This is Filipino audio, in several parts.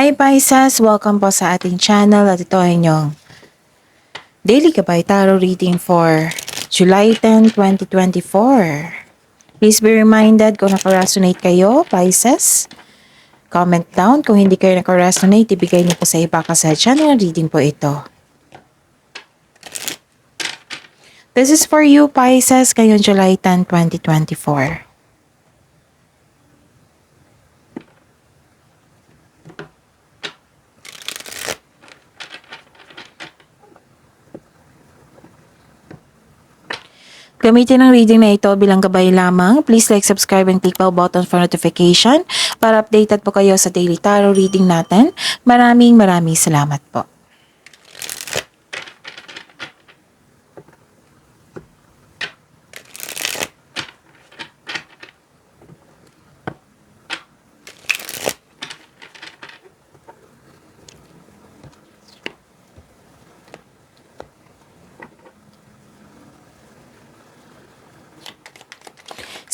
Hi Pisces! Welcome po sa ating channel at ito ay inyong Daily Gabay Tarot Reading for July 10, 2024. Please be reminded kung nakaresonate kayo, Pisces. Comment down kung hindi kayo nakaresonate, ibigay niyo po sa iba kasi channel reading po ito. This is for you, Pisces, ngayong July 10, 2024. Gamitin ang reading na ito bilang gabay lamang. Please like, subscribe, and click bell button for notification para updated po kayo sa daily tarot reading natin. Maraming salamat po.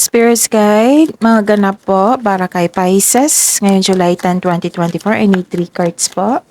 Spirits Guide, mga ganap po para kay Pisces. Ngayon July 10, 2024. I need 3 cards po.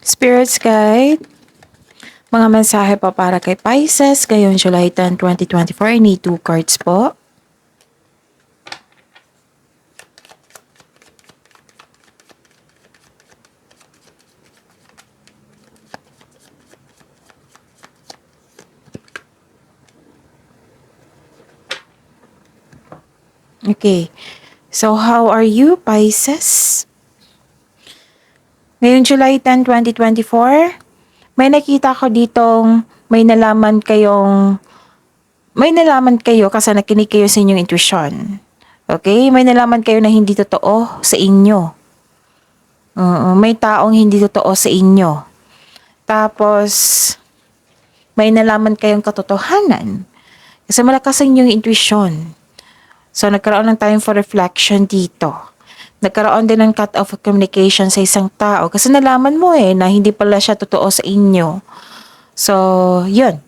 Spirits Guide, mga mensahe po para kay Pisces ngayong July 10, 2024. I need 2 cards po. Okay. So, how are you, Pisces? Ngayong July 10, 2024, may nakita ko ditong may nalaman kayo kasi nakinig kayo sa inyong intuition. Okay? May nalaman kayo na hindi totoo sa inyo. May taong hindi totoo sa inyo. Tapos, may nalaman kayong katotohanan. Kasi malakas ang inyong intuition. So, nagkaroon ng time for reflection dito. Nagkaroon din ng cut-off of communication sa isang tao. Kasi nalaman mo na hindi pala siya totoo sa inyo. So, yun.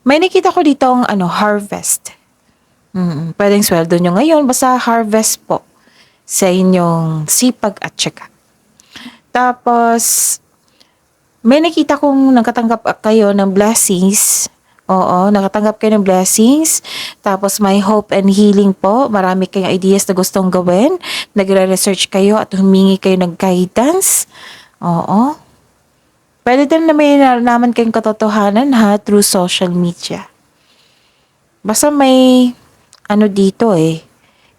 May nakita ko dito ang harvest. Pwedeng sweldo nyo ngayon. Basta harvest po sa inyong sipag at tsaka. Tapos, may nakita kong nakatanggap kayo ng blessings. Oo, nakatanggap kayo ng blessings. Tapos may hope and healing po. Marami kayong ideas na gustong gawin. Nagre-research kayo at humingi kayo ng guidance. Oo. Pwede din na may nalaman kayong katotohanan through social media. Basta may dito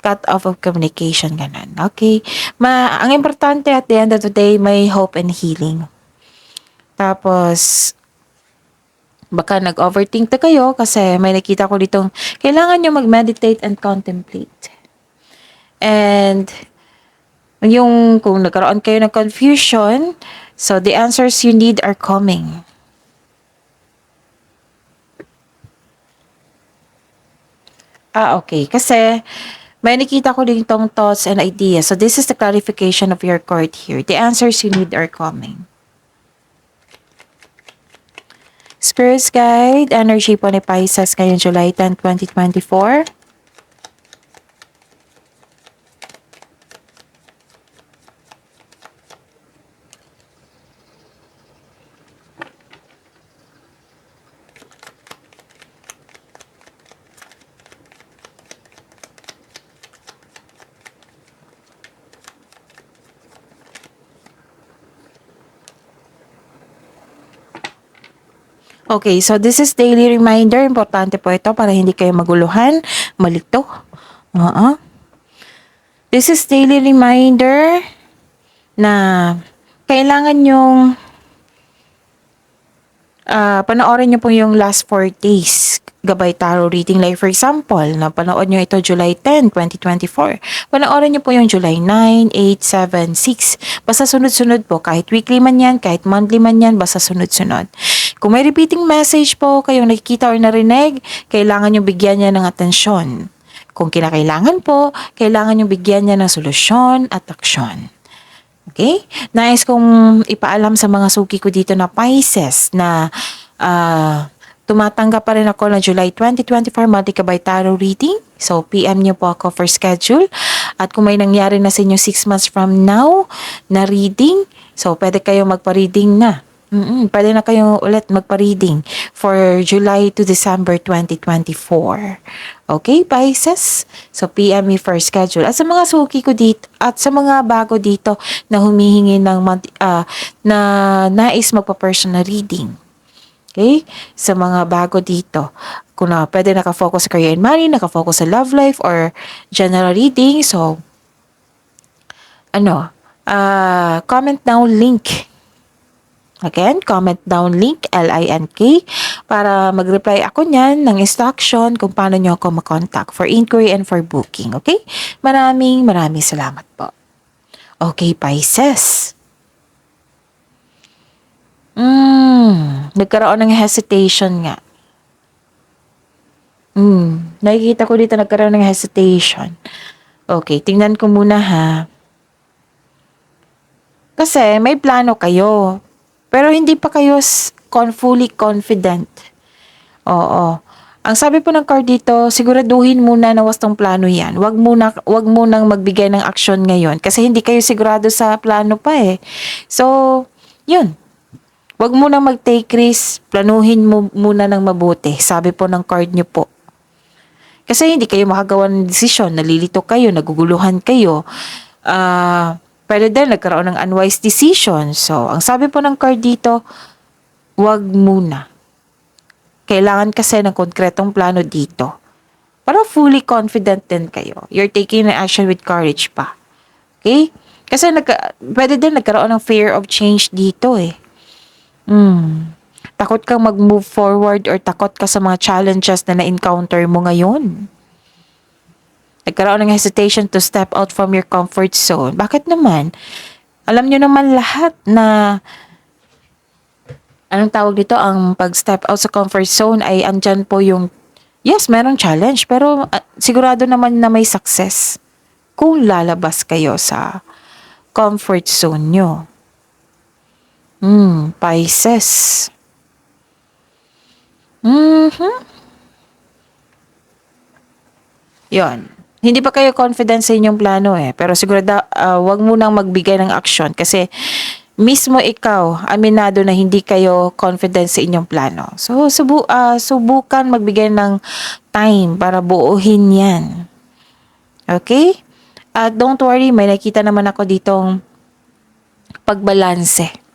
cut off of communication ganun. Okay. Ang importante at the end of the day, may hope and healing. Tapos, baka nag-overthink na kayo kasi may nakita ko ditong kailangan nyo mag-meditate and contemplate. And kung nagkaroon kayo ng confusion, so the answers you need are coming. Okay. Kasi may nakita ko ditong thoughts and ideas. So this is the clarification of your card here. The answers you need are coming. Spirits Guide, energy po ni Pisces ngayong July 10, 2024. Okay, so this is daily reminder. Importante po ito para hindi kayo maguluhan, malito. This is daily reminder na kailangan yung panoorin nyo po yung last 4 days Gabay Tarot reading. Like for example, na panood nyo ito July 10, 2024. Panoorin nyo po yung July 9, 8, 7, 6. Basta sunod-sunod po. Kahit weekly man yan, kahit monthly man yan, basta sunod-sunod. Kung may repeating message po kayong nakikita or narinig, kailangan nyo bigyan niya ng atensyon. Kung kinakailangan po, kailangan nyo bigyan niya ng solusyon at aksyon. Okay? Nais kong ipaalam sa mga suki ko dito na Pisces na tumatanggap pa rin ako na July 2024 monthly Gabay Tarot reading. So, PM nyo po ako for schedule. At kung may nangyari na sa inyo 6 months from now na reading, so pwede kayo magpa-reading na. Pwede na kayo ulit magpa-reading for July to December 2024. Okay, Pisces? So, PM me for schedule. At sa mga suki ko dito, at sa mga bago dito na humihingi ng na nais magpa-personal reading. Okay? Sa mga bago dito, kung pwede nakafocus sa career and money, nakafocus sa love life, or general reading. So, comment down link. Again, comment down link, LINK, para mag-reply ako niyan ng instruction kung paano nyo ako makontak for inquiry and for booking. Okay? Maraming salamat po. Okay, Pisces. Nagkaroon ng hesitation nga. Nakikita ko dito nagkaroon ng hesitation. Okay, tingnan ko muna ha. Kasi may plano kayo. Pero hindi pa kayo fully confident. Oo. Ang sabi po ng card dito, siguraduhin muna na wastong plano yan. Wag munang magbigay ng aksyon ngayon. Kasi hindi kayo sigurado sa plano pa eh. So, yun. Wag munang mag-take risk. Planuhin mo muna ng mabuti. Sabi po ng card nyo po. Kasi hindi kayo makagawa ng desisyon. Nalilito kayo, naguguluhan kayo. Pwede din nagkaroon ng unwise decision. So, ang sabi po ng card dito, wag muna. Kailangan kasi ng konkretong plano dito. Para fully confident din kayo. You're taking an action with courage pa. Okay? Kasi pwede din nagkaroon ng fear of change dito eh. Takot kang mag-move forward or takot ka sa mga challenges na na-encounter mo ngayon. Nagkaroon ng hesitation to step out from your comfort zone. Bakit naman? Alam nyo naman lahat na anong tawag dito, ang pag-step out sa comfort zone ay andyan po yung, yes, meron challenge, pero sigurado naman na may success kung lalabas kayo sa comfort zone nyo. Pisces. Yon. Hindi pa kayo confident sa inyong plano eh. Pero sigurado, wag mo nang magbigay ng action kasi mismo ikaw, aminado na hindi kayo confident sa inyong plano. So, subukan magbigay ng time para buuhin yan. Okay? At don't worry, may nakita naman ako ditong pagbalanse.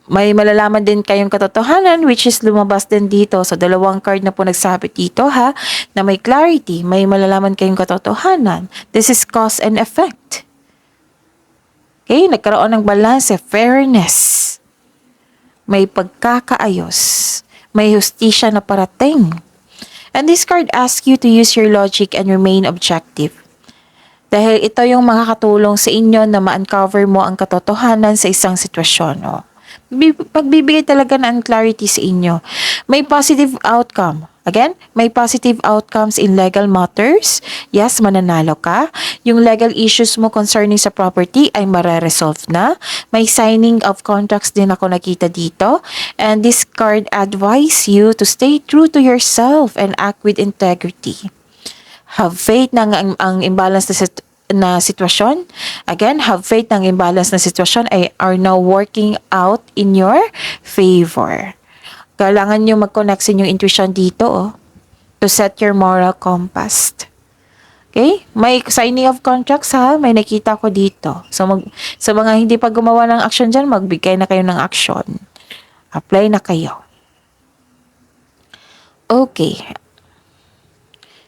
May malalaman din kayong katotohanan which is lumabas din dito. So, dalawang card na po nagsabi dito ha, na may clarity, may malalaman kayong katotohanan. This is cause and effect. Okay, nagkaroon ng balance, fairness. May pagkakaayos. May hustisya na parating. And this card asks you to use your logic and remain objective. Dahil ito yung makakatulong sa inyo na ma-uncover mo ang katotohanan sa isang sitwasyon. Pagbibigay talaga ng clarity sa inyo. May positive outcome. Again, may positive outcomes in legal matters. Yes, mananalo ka. Yung legal issues mo concerning sa property ay mare-resolve na. May signing of contracts din ako nakita dito. And this card advise you to stay true to yourself and act with integrity. Have faith na ang imbalance na sitwasyon. Again, have faith ng imbalance na sitwasyon ay are now working out in your favor. Kailangan nyo mag-connect sa inyong intuition dito to set your moral compass. Okay? May signing of contracts ha, may nakita ko dito. So, sa mga hindi pa gumawa ng action dyan, magbigay na kayo ng action. Apply na kayo. Okay.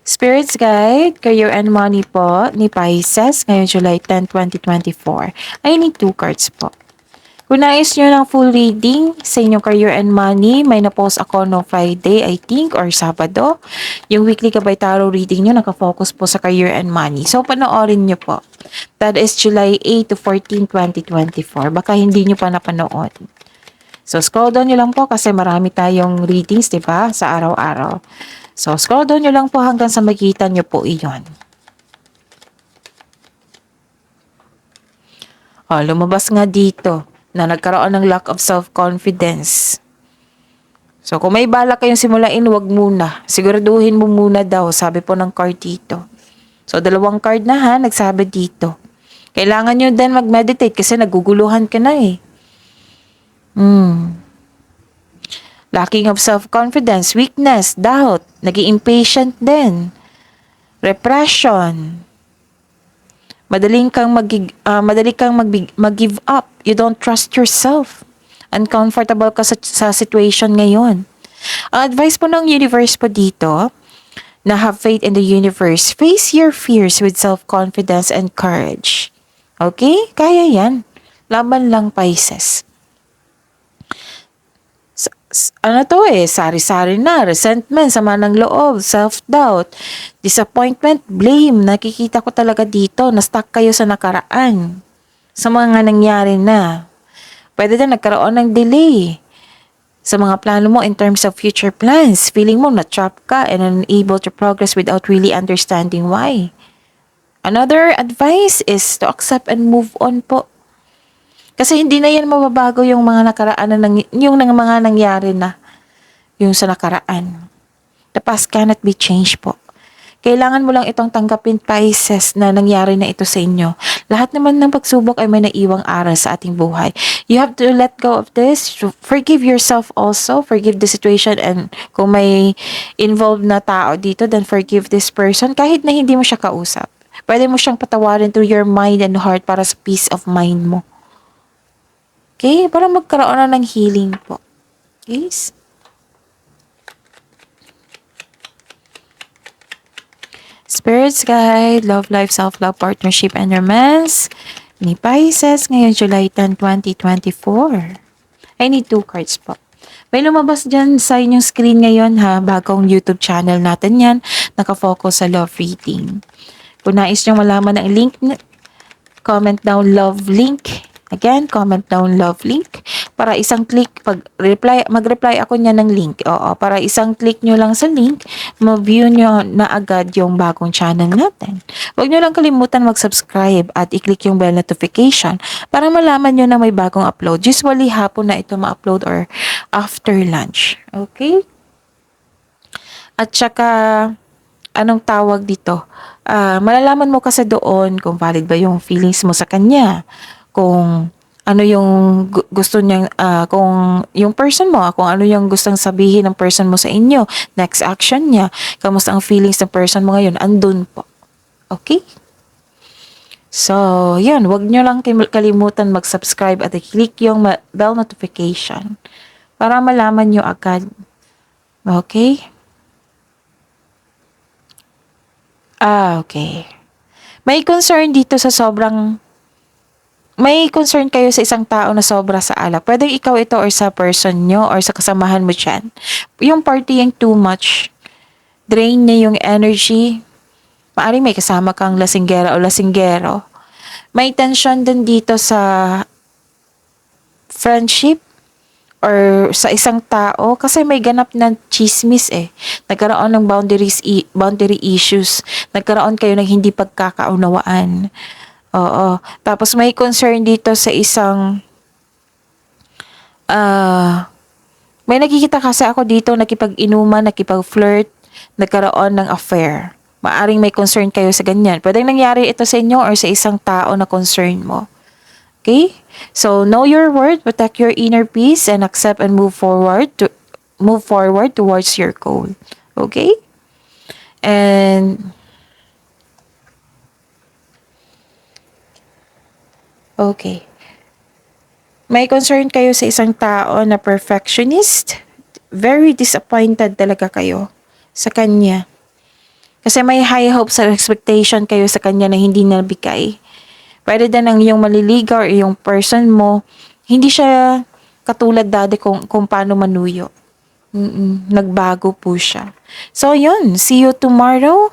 Spirits Guide, Career and Money po ni Pisces ngayong July 10, 2024. I need 2 cards po. Kung nais nyo ng full reading sa inyong career and money, may na-post ako no Friday, I think, or Sabado. Yung weekly Gabay Tarot reading nyo, nakafocus po sa career and money. So, panoorin nyo po. That is July 8 to 14, 2024. Baka hindi nyo pa napanood. So, scroll down nyo lang po kasi marami tayong readings, di ba, sa araw-araw. So, scroll down nyo lang po hanggang sa makita nyo po iyon. Lumabas nga dito na nagkaroon ng lack of self-confidence. So, kung may balak kayong simulain, wag muna. Siguraduhin mo muna daw, sabi po ng card dito. So, 2 card na ha, nagsabi dito. Kailangan nyo din mag-meditate kasi naguguluhan ka na eh. Lacking of self-confidence, weakness, doubt, naging impatient din, repression, madali kang mag-give up. You don't trust yourself. Uncomfortable ka sa situation ngayon. Ang advice po ng universe po dito, na have faith in the universe. Face your fears with self-confidence and courage. Okay? Kaya yan. Laban lang, Pisces. Sari-sari na, resentment, sama ng loob, self-doubt, disappointment, blame. Nakikita ko talaga dito, na-stuck kayo sa nakaraan. Sa mga nangyari na. Pwede din nagkaroon ng delay sa mga plano mo in terms of future plans. Feeling mo na-trap ka and unable to progress without really understanding why. Another advice is to accept and move on po. Kasi hindi na yan mababago yung mga nakaraan yung mga nangyari na yung sa nakaraan. The past cannot be changed po. Kailangan mo lang itong tanggapin, Pisces, na nangyari na ito sa inyo. Lahat naman ng pagsubok ay may naiwang aral sa ating buhay. You have to let go of this. Forgive yourself also. Forgive the situation, and kung may involved na tao dito, then forgive this person kahit na hindi mo siya kausap. Pwede mo siyang patawarin through your mind and heart para sa peace of mind mo. Okay? Para magkaroon na ng healing po. Okay? Spirits Guide, Love Life, Self-Love, Partnership, and Romance ni Pisces ngayon July 10, 2024. I need 2 cards po. May lumabas dyan sa inyong screen ngayon ha, bagong YouTube channel natin yan, nakafocus sa love reading. Kung nais nyo malaman ang link, comment down love link. Again, comment down love link. Para isang click, mag-reply ako niya ng link. Oo, para isang click nyo lang sa link, ma-view nyo na agad yung bagong channel natin. Huwag nyo lang kalimutan mag-subscribe at i-click yung bell notification para malaman nyo na may bagong upload. Usually, hapon na ito ma-upload or after lunch. Okay? At saka, anong tawag dito? Malalaman mo kasi doon kung valid ba yung feelings mo sa kanya. Kung ano yung gusto niya, kung yung person mo, kung ano yung gustong sabihin ng person mo sa inyo, next action niya, kamusta ang feelings ng person mo ngayon, andun po. Okay? So, yun, wag nyo lang kalimutan mag-subscribe at i-click yung bell notification para malaman nyo agad. Okay? Okay. May concern dito sa may concern kayo sa isang tao na sobra sa alak. Pwede ikaw ito or sa person nyo or sa kasamahan mo dyan. Yung partying too much, drain niya yung energy. Maaring may kasama kang lasinggera o lasinggero. May tension din dito sa friendship or sa isang tao kasi may ganap na chismis eh. Nagkaroon ng boundary issues. Nagkaroon kayo ng hindi pagkakaunawaan. Oo. Tapos may concern dito sa isang may nakikita kasi ako dito nakipag-inuman, nakipag-flirt, nagkaroon ng affair. Maaring may concern kayo sa ganyan. Pwedeng nangyari ito sa inyo or sa isang tao na concern mo. Okay? So, know your worth, protect your inner peace, and accept and move forward towards your goal. Okay? And okay. May concern kayo sa isang tao na perfectionist. Very disappointed talaga kayo sa kanya. Kasi may high hopes and expectation kayo sa kanya na hindi nabigay. Pwede din ang iyong maliligaw or yung person mo, Hindi siya katulad dati kung paano manuyo. Nagbago po siya. So, yun. See you tomorrow.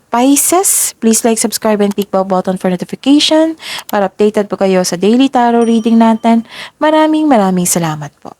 Pisces, please like, subscribe, and click bell button for notification para updated po kayo sa daily tarot reading natin. Maraming salamat po.